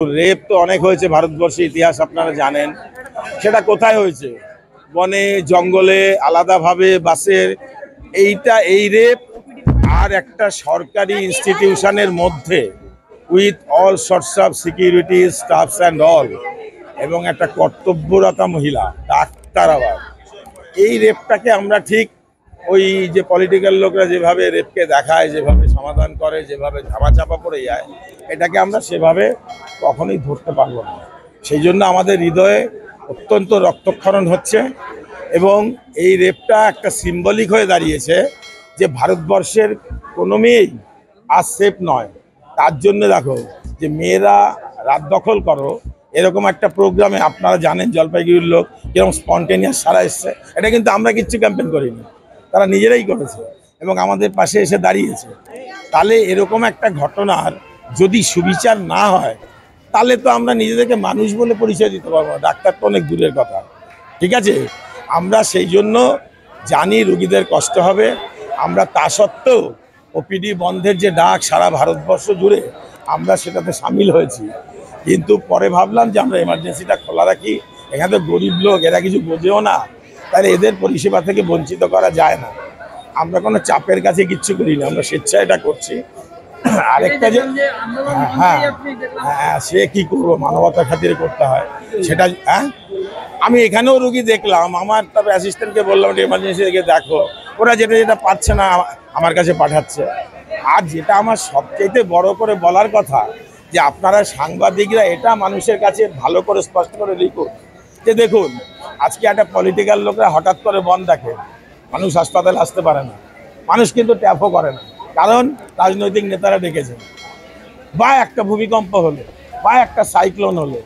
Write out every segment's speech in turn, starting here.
Rape তো অনেক হয়েছে ভারতবর্ষের ইতিহাস আপনারা জানেন। সেটা কোথায় হয়েছে? বনে, জঙ্গলে, আলাদাভাবে বাসের। এই রেপ আর একটা সরকারি ইনস্টিটিউশনের মধ্যে with all sorts of security stuffs and all, এবং একটা কর্তব্যরতা মহিলা ডাক্তার। আবার এই রেপটাকে আমরা ঠিক ওই যে পলিটিক্যাল লোকরা যেভাবে রেপকে দেখায়, যেভাবে সমাধান করে, যেভাবে ধামাচাপা পড়ে যায়, এটাকে আমরা সেভাবে কখনোই ধরতে পারবো না। সেই জন্য আমাদের হৃদয়ে অত্যন্ত রক্তক্ষরণ হচ্ছে, এবং এই রেপটা একটা সিম্বলিক হয়ে দাঁড়িয়েছে যে ভারতবর্ষের কোনো মেয়েই আর সেফ নয়। তার জন্য দেখো যে মেয়েরা রাত দখল করো, এরকম একটা প্রোগ্রামে আপনারা জানেন জলপাইগুড়ির লোক কিরকম স্পন্টেনিয়াস সারা এসছে। এটা কিন্তু আমরা কিচ্ছু ক্যাম্পেন করিনি, তারা নিজেরাই করেছে এবং আমাদের পাশে এসে দাঁড়িয়েছে। তাহলে এরকম একটা ঘটনার যদি সুবিচার না হয়, তাহলে তো আমরা নিজেদেরকে মানুষ বলে পরিচয় দিতে পারবো না। ডাক্তার তো অনেক দূরের কথা, ঠিক আছে। আমরা সেই জন্য জানি রুগীদের কষ্ট হবে। আমরা তা সত্ত্বেও ওপিডি বন্ধের যে ডাক সারা ভারতবর্ষ জুড়ে, আমরা সেটাতে সামিল হয়েছি। কিন্তু পরে ভাবলাম যে আমরা এমার্জেন্সিটা খোলা রাখি, এখানে তো গরিব লোক, এরা কিছু বোঝেও না, তাহলে এদের পরিষেবা থেকে বঞ্চিত করা যায় না। আমরা কোনো চাপের কাছে কিচ্ছু করি না, আমরা স্বেচ্ছায় এটা করছি। আরেকটা যে হ্যাঁ হ্যাঁ, সে কি করবো, মানবতার খাতিরে করতে হয় সেটা। হ্যাঁ, আমি এখানেও রুগী দেখলাম, আমার তবে অ্যাসিস্ট্যান্টকে বললাম এটা এমার্জেন্সি থেকে দেখো, ওরা যেটা পাচ্ছে না আমার কাছে পাঠাচ্ছে। আর যেটা আমার সবচেয়ে বড় করে বলার কথা, যে আপনারা সাংবাদিকরা এটা মানুষের কাছে ভালো করে স্পষ্ট করে লিখুন যে দেখুন, আজকে একটা পলিটিক্যাল লোকরা হঠাৎ করে বন্ধ রাখে, মানুষ হাসপাতালে আসতে পারে না, মানুষ কিন্তু ট্যাপও করে না, কারণ রাজনৈতিক নেতারা ডেকেছেন। বা একটা ভূমিকম্প হলো, বা একটা সাইক্লোন হলো।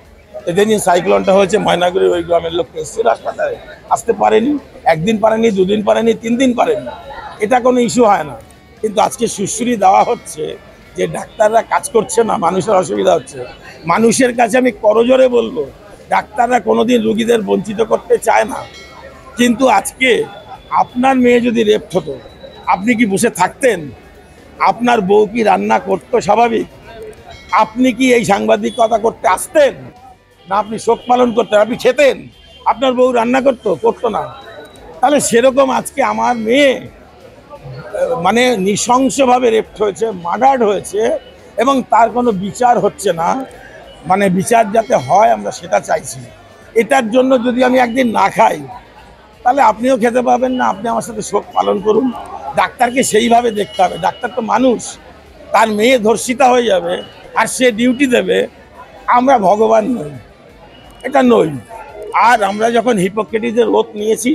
এদিন সাইক্লোনটা হয়েছে ময়নাগুড়ির ওই গ্রামের লোক এসেছিল হাসপাতালে, আসতে পারেনি, একদিন পারেনি, দুদিন পারেনি, 3 দিন পারেনি, এটা কোনো ইস্যু হয় না। কিন্তু আজকে সুশ্রী দেওয়া হচ্ছে যে ডাক্তাররা কাজ করছে না, মানুষের অসুবিধা হচ্ছে। মানুষের কাছে আমি করজোরে বলবো, ডাক্তাররা কোনোদিন রুগীদের বঞ্চিত করতে চায় না। কিন্তু আজকে আপনার মেয়ে যদি রেপ হতো, আপনি কি বসে থাকতেন? আপনার বউ কি রান্না করতো স্বাভাবিক? আপনি কি এই সাংবাদিকতা করতে আসতেন? না আপনি শোক পালন করতেন? আপনি খেতেন? আপনার বউ রান্না করতো না? তাহলে সেরকম আজকে আমার মেয়ে মানে নৃশংসভাবে রেপ হয়েছে, মার্ডার্ড হয়েছে, এবং তার কোনো বিচার হচ্ছে না। মানে বিচার যাতে হয় আমরা সেটা চাইছি। এটার জন্য যদি আমি একদিন না খাই, তাহলে আপনিও খেতে পাবেন না, আপনি আমার সাথে শোক পালন করুন। ডাক্তারকে সেইভাবে দেখতে হবে, ডাক্তার তো মানুষ, তার মেয়ে ধর্ষিতা হয়ে যাবে আর সে ডিউটি দেবে। আমরা ভগবান নই, এটা নই। আর আমরা যখন হিপোক্রেটিসের ওথ নিয়েছি,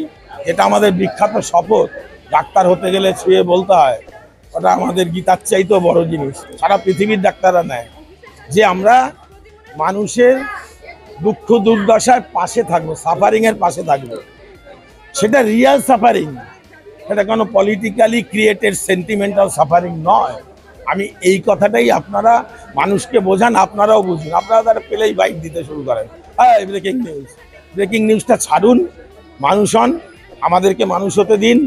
এটা আমাদের বিখ্যাত শপথ, ডাক্তার হতে গেলে ছুঁয়ে বলতে হয়, ওটা আমাদের গীতার চাইতেও বড় জিনিস, সারা পৃথিবীর ডাক্তাররা নেয়, যে আমরা মানুষের দুঃখ দুর্দশার পাশে থাকবো, সাফারিংয়ের পাশে থাকবো। সেটা রিয়াল সাফারিং, সেটা কোনো পলিটিক্যালি ক্রিয়েটেড সেন্টিমেন্টাল সাফারিং নয়। আমি এই কথাটাই আপনারা মানুষকে বোঝান, আপনারাও বুঝুন। আপনারা তারা পেলেই বাইক দিতে শুরু করেন, হ্যাঁ ব্রেকিং নিউজ। ব্রেকিং নিউজটা ছাড়ুন, মানুষ হন, আমাদেরকে মানুষ হতে দিন।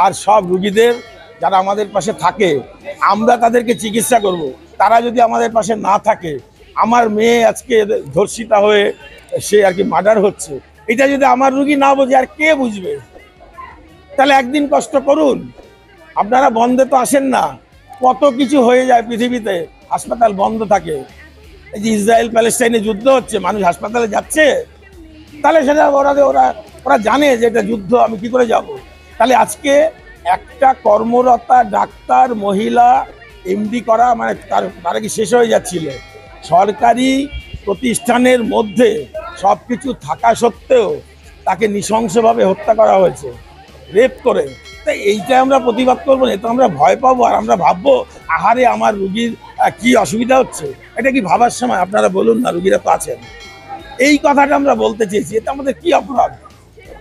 আর সব রুগীদের যারা আমাদের পাশে থাকে, আমরা তাদেরকে চিকিৎসা করব। তারা যদি আমাদের পাশে না থাকে, আমার মেয়ে আজকে ধর্ষিতা হয়ে সে আর কি মার্ডার হচ্ছে, এটা যদি আমার রুগী না বোঝে আর কে বুঝবে? তাহলে একদিন কষ্ট করুন। আপনারা বন্ধে তো আসেন না, কত কিছু হয়ে যায় পৃথিবীতে, হাসপাতাল বন্ধ থাকে। এই যে ইসরায়েল প্যালেস্টাইনে যুদ্ধ হচ্ছে, মানুষ হাসপাতালে যাচ্ছে, তাহলে সেটা ওরা জানে যে এটা যুদ্ধ, আমি কি করে যাব? তাহলে আজকে একটা কর্মরতা ডাক্তার মহিলা এমডি করা মানে তারা কি শেষ হয়ে যাচ্ছিল? সরকারি প্রতিষ্ঠানের মধ্যে সব কিছু থাকা সত্ত্বেও তাকে নৃশংসভাবে হত্যা করা হয়েছে, রেপ করে। তাই এইটা আমরা প্রতিবাদ করবো না, তো আমরা ভয় পাবো আর আমরা ভাববো আহারে আমার রুগীর কি অসুবিধা হচ্ছে। এটা কি ভাবার সময়? আপনারা বলুন না, রুগীরা তো আছেন। এই কথাটা আমরা বলতে চেয়েছি, এটা আমাদের কি অপরাধ?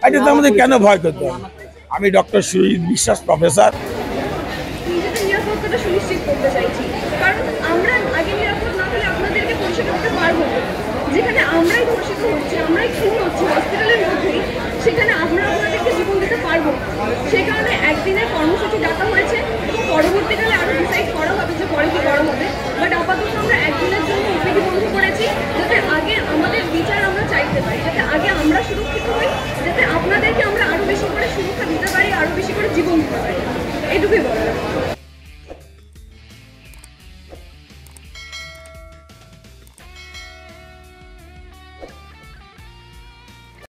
এটাতে আমাদের কেন ভয় করতে হবে? আমি ডক্টর সুজিত বিশ্বাস, প্রফেসর। যেখানে আমরাই ধর্ষিত হচ্ছি, আমরাই খুন হচ্ছি হসপিটালের মধ্যেই, সেখানে আমরা আপনাদেরকে জীবন দিতে পারবো না। সেই কারণে একদিনের কর্মসূচি ডাকা হয়েছে এবং পরবর্তীকালে আরও ডিসাইড করা হবে যে পরে কি করা হবে। বাট আপাতত আমরা একদিনের জন্য ওপিডি বন্ধ করেছি, যাতে আগে আমাদের বিচার আমরা চাইতে পারি, যাতে আগে আমরা সুরক্ষিত হই, যাতে আপনাদেরকে আমরা আরও বেশি করে সুরক্ষা দিতে পারি, আরও বেশি করে জীবন দিতে পারি। এটুকুই বলার।